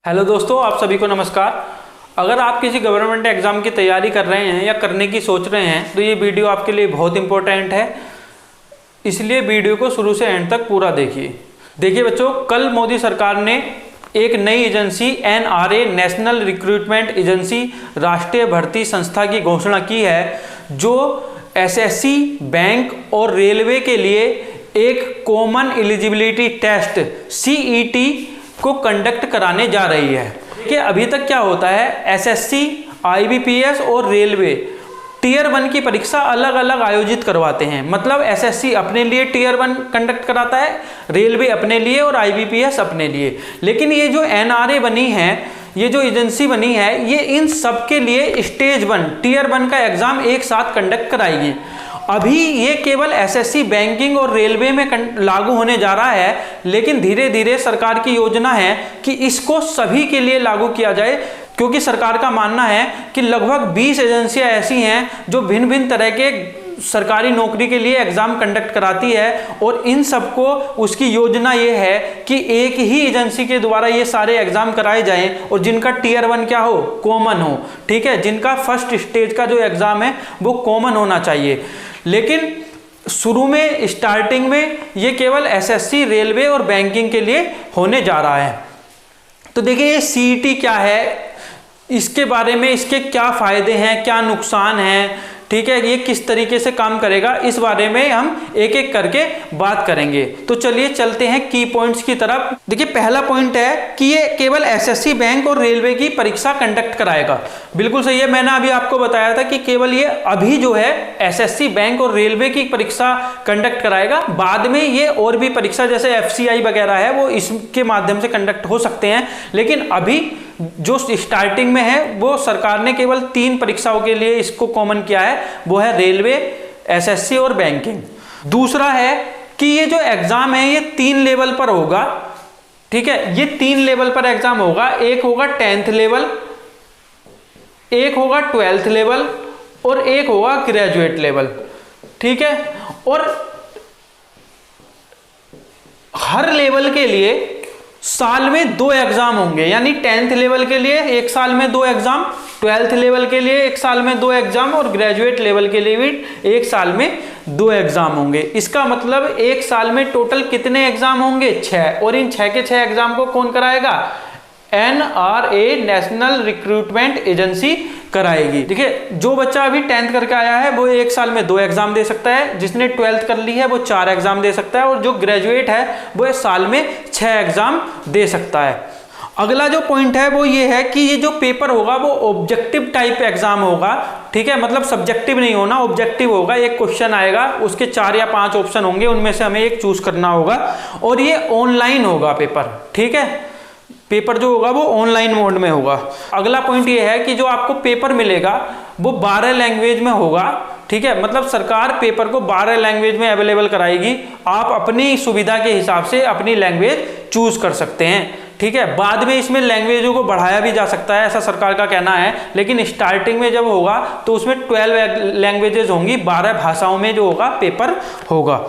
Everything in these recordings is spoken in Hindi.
हेलो दोस्तों, आप सभी को नमस्कार। अगर आप किसी गवर्नमेंट एग्जाम की तैयारी कर रहे हैं या करने की सोच रहे हैं तो ये वीडियो आपके लिए बहुत इंपॉर्टेंट है, इसलिए वीडियो को शुरू से एंड तक पूरा देखिए। देखिए बच्चों, कल मोदी सरकार ने एक नई agency NRA national recruitment agency राष्ट्रीय भर्ती संस्था की घोषणा की है, जो SSC, बैंक और रेलवे के लिए एक कॉमन एलिजिबिलिटी टेस्ट CET को कंडक्ट कराने जा रही है। देखिए अभी तक क्या होता है, SSC, IBPS और रेलवे टीयर 1 की परीक्षा अलग अलग आयोजित करवाते हैं। मतलब SSC अपने लिए टीयर 1 कंडक्ट कराता है, रेलवे अपने लिए और IBPS अपने लिए। लेकिन ये जो NRA बनी है, ये जो एजेंसी बनी है, ये इन सब के लिए स्टेज 1 टीयर 1 का एग्जाम एक साथ कंडक्ट कराएगी। अभी ये केवल SSC, बैंकिंग और रेलवे में लागू होने जा रहा है, लेकिन धीरे धीरे सरकार की योजना है कि इसको सभी के लिए लागू किया जाए, क्योंकि सरकार का मानना है कि लगभग 20 एजेंसियां ऐसी हैं जो भिन्न भिन्न तरह के सरकारी नौकरी के लिए एग्जाम कंडक्ट कराती है, और इन सबको उसकी योजना ये है कि एक ही एजेंसी के द्वारा ये सारे एग्जाम कराए जाएं और जिनका टीयर 1 क्या हो, कॉमन हो। ठीक है, जिनका फर्स्ट स्टेज का जो एग्जाम है वो कॉमन होना चाहिए। लेकिन शुरू में स्टार्टिंग में ये केवल SSC, रेलवे और बैंकिंग के लिए होने जा रहा है। तो देखिए ये CET क्या है, इसके बारे में, इसके क्या फायदे हैं, क्या नुकसान हैं, ठीक है, ये किस तरीके से काम करेगा, इस बारे में हम एक एक करके बात करेंगे। तो चलिए चलते हैं की पॉइंट्स की तरफ। देखिए पहला पॉइंट है कि ये केवल SSC, बैंक और रेलवे की परीक्षा कंडक्ट कराएगा। बिल्कुल सही है, मैंने अभी आपको बताया था कि केवल ये अभी जो है SSC, बैंक और रेलवे की परीक्षा कंडक्ट कराएगा। बाद में ये और भी परीक्षा जैसे FCI वगैरह है वो इसके माध्यम से कंडक्ट हो सकते हैं, लेकिन अभी जो स्टार्टिंग में है वो सरकार ने केवल 3 परीक्षाओं के लिए इसको कॉमन किया है, वो है रेलवे, SSC और बैंकिंग। दूसरा है कि ये जो एग्जाम है ये 3 लेवल पर होगा। ठीक है, ये 3 लेवल पर एग्जाम होगा। एक होगा 10th लेवल, एक होगा 12th लेवल और एक होगा ग्रेजुएट लेवल। ठीक है, और हर लेवल के लिए साल में 2 एग्जाम होंगे, यानी 10th लेवल के लिए एक साल में 2 एग्जाम, 12th लेवल के लिए एक साल में 2 एग्जाम और ग्रेजुएट लेवल के लिए भी एक साल में 2 एग्जाम होंगे। इसका मतलब एक साल में टोटल कितने एग्जाम होंगे, 6, और इन 6 के 6 एग्जाम को कौन कराएगा, NRA नेशनल रिक्रूटमेंट एजेंसी कराएगी। देखिए जो बच्चा अभी 10th करके आया है वो एक साल में 2 एग्जाम दे सकता है, जिसने 12th कर ली है वो 4 एग्जाम दे सकता है, और जो ग्रेजुएट है वो एक साल में 6 एग्जाम दे सकता है। अगला जो पॉइंट है वो ये है कि ये जो पेपर होगा वो ऑब्जेक्टिव टाइप एग्जाम होगा। ठीक है, मतलब सब्जेक्टिव नहीं होना, ऑब्जेक्टिव होगा। एक क्वेश्चन आएगा, उसके 4 या 5 ऑप्शन होंगे, उनमें से हमें एक चूज करना होगा, और ये ऑनलाइन होगा पेपर। ठीक है, पेपर जो होगा वो ऑनलाइन मोड में होगा। अगला पॉइंट ये है कि जो आपको पेपर मिलेगा वो 12 लैंग्वेज में होगा। ठीक है, मतलब सरकार पेपर को 12 लैंग्वेज में अवेलेबल कराएगी। आप अपनी सुविधा के हिसाब से अपनी लैंग्वेज चूज कर सकते हैं। ठीक है, बाद में इसमें लैंग्वेजों को बढ़ाया भी जा सकता है, ऐसा सरकार का कहना है, लेकिन स्टार्टिंग में जब होगा तो उसमें 12 लैंग्वेजेस होंगी, 12 भाषाओं में जो होगा पेपर होगा।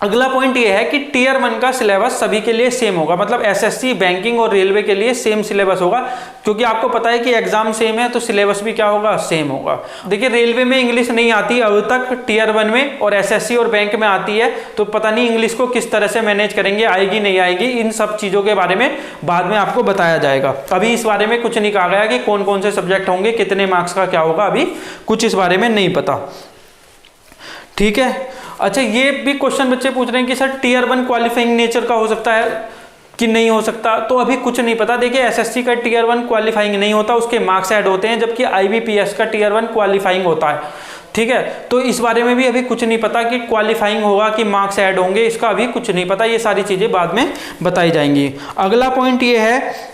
अगला पॉइंट ये है कि टीयर 1 का सिलेबस सभी के लिए सेम होगा, मतलब SSC, बैंकिंग और रेलवे के लिए सेम सिलेबस होगा, क्योंकि आपको पता है कि एग्जाम सेम है तो सिलेबस भी क्या होगा, सेम होगा। देखिए रेलवे में इंग्लिश नहीं आती अब तक टीयर 1 में, और SSC और बैंक में आती है, तो पता नहीं इंग्लिश को किस तरह से मैनेज करेंगे, आएगी नहीं आएगी, इन सब चीज़ों के बारे में बाद में आपको बताया जाएगा। अभी इस बारे में कुछ नहीं कहा गया कि कौन कौन से सब्जेक्ट होंगे, कितने मार्क्स का क्या होगा, अभी कुछ इस बारे में नहीं पता। ठीक है, अच्छा ये भी क्वेश्चन बच्चे पूछ रहे हैं कि सर टीयर 1 क्वालिफाइंग नेचर का हो सकता है कि नहीं हो सकता, तो अभी कुछ नहीं पता। देखिए SSC का टीयर 1 क्वालिफाइंग नहीं होता, उसके मार्क्स ऐड होते हैं, जबकि IBPS का टीयर 1 क्वालिफाइंग होता है। ठीक है, तो इस बारे में भी अभी कुछ नहीं पता कि क्वालिफाइंग होगा कि मार्क्स ऐड होंगे, इसका अभी कुछ नहीं पता, ये सारी चीज़ें बाद में बताई जाएंगी। अगला पॉइंट ये है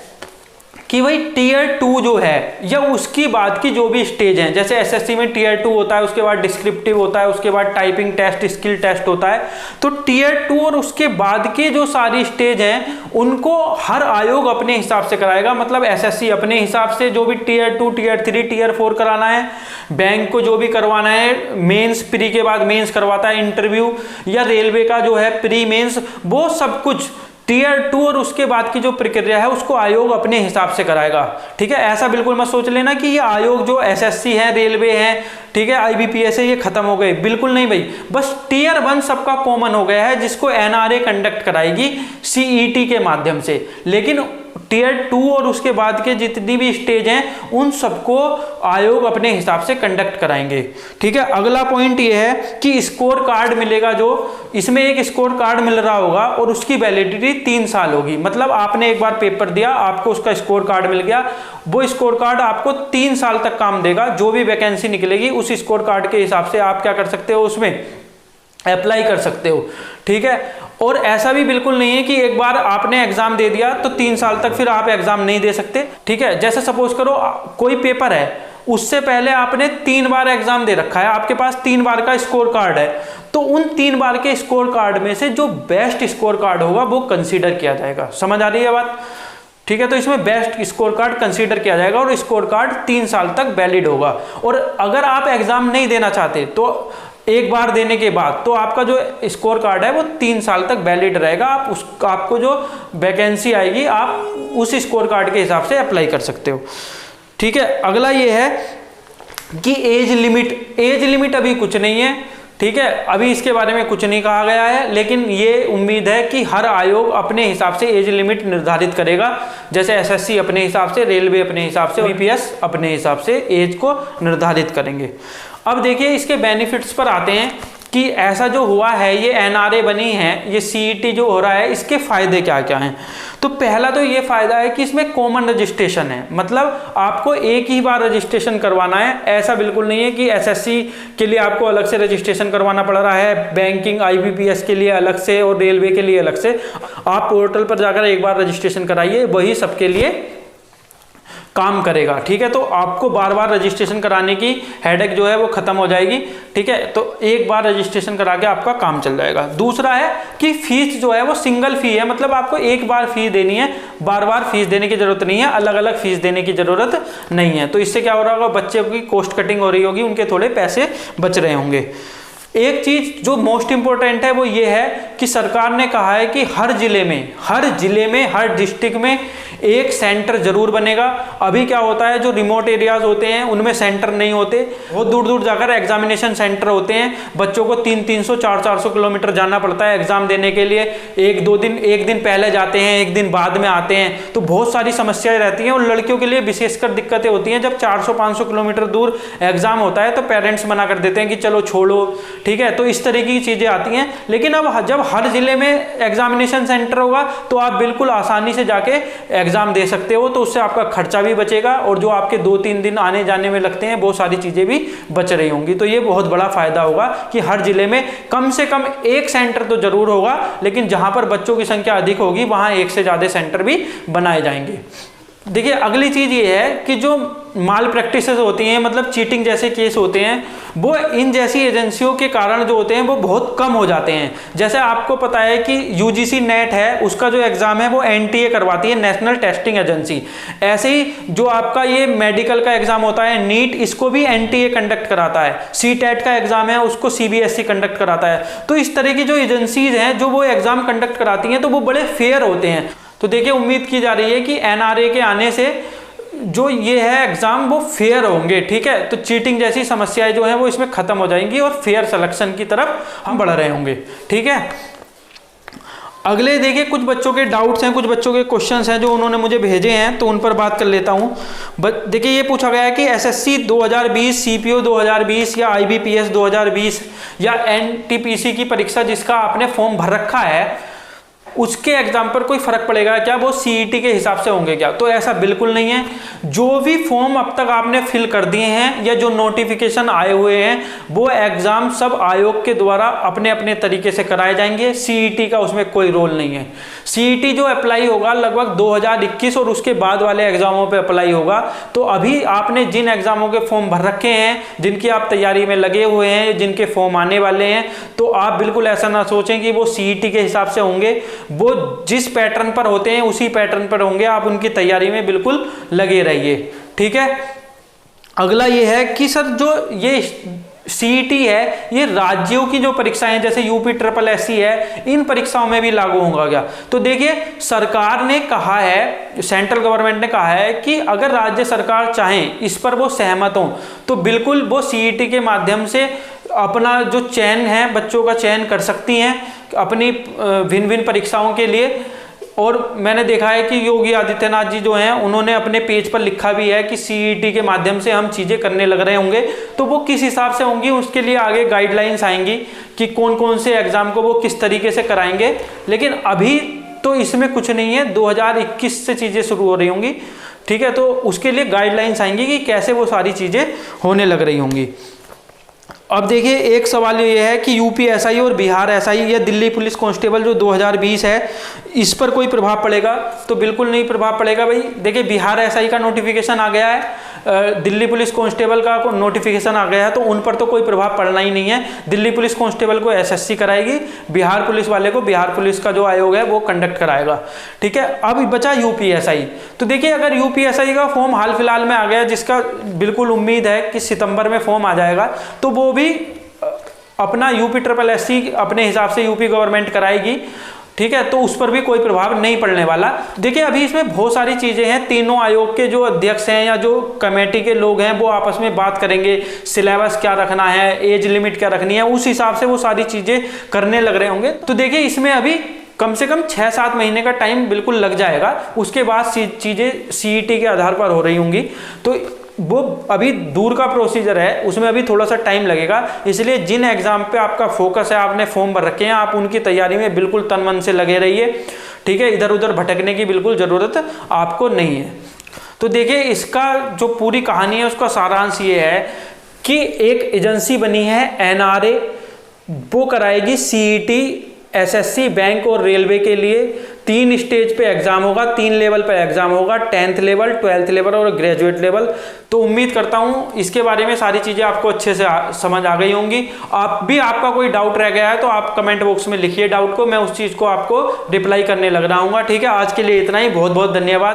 कि भाई टीयर 2 जो है या उसकी बाद की जो भी स्टेज हैं, जैसे SSC में टीयर 2 होता है, उसके बाद डिस्क्रिप्टिव होता है, उसके बाद टाइपिंग टेस्ट, स्किल टेस्ट होता है, तो टीयर 2 और उसके बाद के जो सारी स्टेज हैं उनको हर आयोग अपने हिसाब से कराएगा। मतलब SSC अपने हिसाब से जो भी टीयर 2, टीयर 3, टीयर 4 कराना है, बैंक को जो भी करवाना है, मेंस, प्री के बाद मेंस करवाता है, इंटरव्यू, या रेलवे का जो है प्री मेंस, वो सब कुछ टीयर 2 और उसके बाद की जो प्रक्रिया है उसको आयोग अपने हिसाब से कराएगा। ठीक है, ऐसा बिल्कुल मत सोच लेना कि ये आयोग जो एसएससी है, रेलवे है, ठीक है, आईबीपीएस है, ये खत्म हो गए, बिल्कुल नहीं भाई। बस टीयर 1 सबका कॉमन हो गया है, जिसको एनआरए कंडक्ट कराएगी सीईटी के माध्यम से, लेकिन टीयर 2 और उसके बाद के जितनी भी स्टेज हैं उन सबको आयोग अपने हिसाब से कंडक्ट कराएंगे। ठीक है, अगला पॉइंट ये है कि स्कोर कार्ड मिलेगा, जो इसमें एक स्कोर कार्ड मिल रहा होगा और उसकी वैलिडिटी 3 साल होगी। मतलब आपने एक बार पेपर दिया, आपको उसका स्कोर कार्ड मिल गया, वो स्कोर कार्ड आपको 3 साल तक काम देगा। जो भी वैकेंसी निकलेगी उस स्कोर कार्ड के हिसाब से आप क्या कर सकते हो, उसमें अप्लाई कर सकते हो। ठीक है, और ऐसा भी बिल्कुल नहीं है कि एक बार आपने एग्जाम दे दिया तो 3 साल तक फिर आप एग्जाम नहीं दे सकते। ठीक है, जैसे सपोज करो कोई पेपर है, उससे पहले आपने 3 बार एग्जाम दे रखा है, आपके पास 3 बार का स्कोर कार्ड है, तो उन 3 बार के स्कोर कार्ड में से जो बेस्ट स्कोर कार्ड होगा वो कंसीडर किया जाएगा। समझ आ रही है बात? ठीक है, तो इसमें बेस्ट स्कोर कार्ड कंसीडर किया जाएगा और स्कोर कार्ड 3 साल तक वैलिड होगा। और अगर आप एग्जाम नहीं देना चाहते तो एक बार देने के बाद तो आपका जो स्कोर कार्ड है वो 3 साल तक वैलिड रहेगा। आपको जो वैकेंसी आएगी आप उस स्कोर कार्ड के हिसाब से अप्लाई कर सकते हो। ठीक है, अगला ये है कि एज लिमिट अभी कुछ नहीं है। ठीक है, अभी इसके बारे में कुछ नहीं कहा गया है, लेकिन ये उम्मीद है कि हर आयोग अपने हिसाब से एज लिमिट निर्धारित करेगा। जैसे एसएससी अपने हिसाब से, रेलवे अपने हिसाब से, बीपीएस अपने हिसाब से एज को निर्धारित करेंगे। अब देखिए इसके बेनिफिट्स पर आते हैं कि ऐसा जो हुआ है, ये एनआरए बनी है, ये सीईटी जो हो रहा है, इसके फायदे क्या क्या हैं। तो पहला तो ये फायदा है कि इसमें कॉमन रजिस्ट्रेशन है, मतलब आपको एक ही बार रजिस्ट्रेशन करवाना है। ऐसा बिल्कुल नहीं है कि एसएससी के लिए आपको अलग से रजिस्ट्रेशन करवाना पड़ रहा है, बैंकिंग आईबीपीएस के लिए अलग से और रेलवे के लिए अलग से। आप पोर्टल पर जाकर एक बार रजिस्ट्रेशन कराइए, वही सबके लिए काम करेगा। ठीक है, तो आपको बार बार रजिस्ट्रेशन कराने की हेडेक जो है वो खत्म हो जाएगी। ठीक है, तो एक बार रजिस्ट्रेशन करा के आपका काम चल जाएगा। दूसरा है कि फीस जो है वो सिंगल फी है, मतलब आपको एक बार फीस देनी है, बार बार फीस देने की जरूरत नहीं है, अलग अलग फीस देने की जरूरत नहीं है। तो इससे क्या हो रहा होगा, बच्चे की कॉस्ट कटिंग हो रही होगी, उनके थोड़े पैसे बच रहे होंगे। एक चीज जो मोस्ट इंपॉर्टेंट है वो ये है कि सरकार ने कहा है कि हर जिले में हर डिस्ट्रिक्ट में एक सेंटर जरूर बनेगा। अभी क्या होता है, जो रिमोट एरियाज होते हैं उनमें सेंटर नहीं होते, बहुत दूर दूर जाकर एग्जामिनेशन सेंटर होते हैं, बच्चों को 300-400 किलोमीटर जाना पड़ता है एग्जाम देने के लिए। एक दिन पहले जाते हैं, एक दिन बाद में आते हैं, तो बहुत सारी समस्याएं रहती हैं। और लड़कियों के लिए विशेषकर दिक्कतें होती हैं, जब 400-500 किलोमीटर दूर एग्जाम होता है तो पेरेंट्स मना कर देते हैं कि चलो छोड़ो। ठीक है, तो इस तरह की चीजें आती हैं। लेकिन अब जब हर जिले में एग्जामिनेशन सेंटर होगा तो आप बिल्कुल आसानी से जाके एग्जाम दे सकते हो, तो उससे आपका खर्चा भी बचेगा और जो आपके 2-3 दिन आने जाने में लगते हैं वो सारी चीजें भी बच रही होंगी। तो ये बहुत बड़ा फायदा होगा कि हर जिले में कम से कम एक सेंटर तो जरूर होगा, लेकिन जहां पर बच्चों की संख्या अधिक होगी वहां एक से ज्यादा सेंटर भी बनाए जाएंगे। देखिए अगली चीज ये है कि जो माल प्रैक्टिसेस होती हैं, मतलब चीटिंग जैसे केस होते हैं, वो इन जैसी एजेंसियों के कारण जो होते हैं वो बहुत कम हो जाते हैं। जैसे आपको पता है कि यूजीसी नेट है, उसका जो एग्जाम है वो एनटीए करवाती है, नेशनल टेस्टिंग एजेंसी। ऐसे ही जो आपका ये मेडिकल का एग्जाम होता है नीट, इसको भी एनटीए कंडक्ट कराता है। सीटेट का एग्जाम है उसको सीबीएसई कंडक्ट कराता है। तो इस तरह की जो एजेंसीज हैं जो वो एग्जाम कंडक्ट कराती हैं तो वो बड़े फेयर होते हैं। तो देखिए उम्मीद की जा रही है कि एनआरए के आने से जो ये है एग्जाम वो फेयर होंगे। ठीक है, तो चीटिंग जैसी समस्याएं जो हैं वो इसमें खत्म हो जाएंगी और फेयर सिलेक्शन की तरफ हम बढ़ रहे होंगे। ठीक है, अगले देखिए कुछ बच्चों के डाउट्स हैं, कुछ बच्चों के क्वेश्चंस हैं जो उन्होंने मुझे भेजे हैं, तो उन पर बात कर लेता हूं। देखिए ये पूछा गया है कि एसएससी 2020, सीपीओ 2020 या आईबीपीएस 2020 या एनटीपीसी की परीक्षा जिसका आपने फॉर्म भर रखा है उसके एग्जाम पर कोई फर्क पड़ेगा क्या, वो सीईटी के हिसाब से होंगे क्या? तो ऐसा बिल्कुल नहीं है। जो भी फॉर्म अब तक आपने फिल कर दिए हैं या जो नोटिफिकेशन आए हुए हैं वो एग्जाम सब आयोग के द्वारा अपने अपने तरीके से कराए जाएंगे। सीईटी का उसमें कोई रोल नहीं है। सीईटी जो अप्लाई होगा लगभग 2021 और उसके बाद वाले एग्जामों पे अप्लाई होगा। तो अभी आपने जिन एग्जामों के फॉर्म भर रखे हैं, जिनकी आप तैयारी में लगे हुए हैं, जिनके फॉर्म आने वाले हैं, तो आप बिल्कुल ऐसा ना सोचें कि वो सीईटी के हिसाब से होंगे। वो जिस पैटर्न पर होते हैं उसी पैटर्न पर होंगे। आप उनकी तैयारी में बिल्कुल लगे रहिए। ठीक है, अगला ये है कि सर जो ये सीईटी है ये राज्यों की जो परीक्षाएं जैसे यूपी ट्रिपल एससी है इन परीक्षाओं में भी लागू होगा क्या। तो देखिए सरकार ने कहा है, सेंट्रल गवर्नमेंट ने कहा है कि अगर राज्य सरकार चाहें इस पर वो सहमत हों तो बिल्कुल वो सीईटी के माध्यम से अपना जो चयन है बच्चों का चयन कर सकती हैं अपनी भिन्न भिन्न परीक्षाओं के लिए। और मैंने देखा है कि योगी आदित्यनाथ जी जो हैं उन्होंने अपने पेज पर लिखा भी है कि सीईटी के माध्यम से हम चीज़ें करने लग रहे होंगे, तो वो किस हिसाब से होंगी उसके लिए आगे गाइडलाइंस आएंगी कि कौन कौन से एग्ज़ाम को वो किस तरीके से कराएंगे। लेकिन अभी तो इसमें कुछ नहीं है, 2021 से चीज़ें शुरू हो रही होंगी, ठीक है, तो उसके लिए गाइडलाइंस आएंगी कि कैसे वो सारी चीज़ें होने लग रही होंगी। अब देखिए एक सवाल ये है कि यूपी एसआई और बिहार एसआई या दिल्ली पुलिस कांस्टेबल जो 2020 है इस पर कोई प्रभाव पड़ेगा। तो बिल्कुल नहीं प्रभाव पड़ेगा भाई। देखिए बिहार एसआई का नोटिफिकेशन आ गया है, दिल्ली पुलिस कांस्टेबल का नोटिफिकेशन आ गया है, तो उन पर तो कोई प्रभाव पड़ना ही नहीं है। दिल्ली पुलिस कांस्टेबल को एसएससी कराएगी, बिहार पुलिस वाले को बिहार पुलिस का जो आयोग है वो कंडक्ट कराएगा, ठीक है। अब बचा यूपीएसआई। तो देखिए अगर यूपीएसआई का फॉर्म हाल फिलहाल में आ गया जिसका बिल्कुल उम्मीद है कि सितंबर में फॉर्म आ जाएगा, तो वो भी अपना यूपी ट्रिपल एससी अपने हिसाब से यूपी गवर्नमेंट कराएगी, ठीक है, तो उस पर भी कोई प्रभाव नहीं पड़ने वाला। देखिए अभी इसमें बहुत सारी चीजें हैं, तीनों आयोग के जो अध्यक्ष हैं या जो कमेटी के लोग हैं वो आपस में बात करेंगे, सिलेबस क्या रखना है, एज लिमिट क्या रखनी है, उस हिसाब से वो सारी चीजें करने लग रहे होंगे। तो देखिए इसमें अभी कम से कम 6-7 महीने का टाइम बिल्कुल लग जाएगा, उसके बाद चीजें सीईटी के आधार पर हो रही होंगी। तो वो अभी दूर का प्रोसीजर है, उसमें अभी थोड़ा सा टाइम लगेगा। इसलिए जिन एग्जाम पे आपका फोकस है, आपने फॉर्म भर रखे हैं, आप उनकी तैयारी में बिल्कुल तन मन से लगे रहिए, ठीक है, इधर उधर भटकने की बिल्कुल ज़रूरत आपको नहीं है। तो देखिए इसका जो पूरी कहानी है उसका सारांश ये है कि एक एजेंसी बनी है एनआरए, वो कराएगी सीईटी, एसएससी, बैंक और रेलवे के लिए 3 स्टेज पे एग्जाम होगा, 3 लेवल पे एग्जाम होगा, 10th लेवल, 12th लेवल और ग्रेजुएट लेवल। तो उम्मीद करता हूँ इसके बारे में सारी चीज़ें आपको अच्छे से समझ आ गई होंगी। आपका कोई डाउट रह गया है तो आप कमेंट बॉक्स में लिखिए डाउट को, मैं उस चीज़ को आपको रिप्लाई करने लग रहा हूँ, ठीक है। आज के लिए इतना ही, बहुत बहुत धन्यवाद।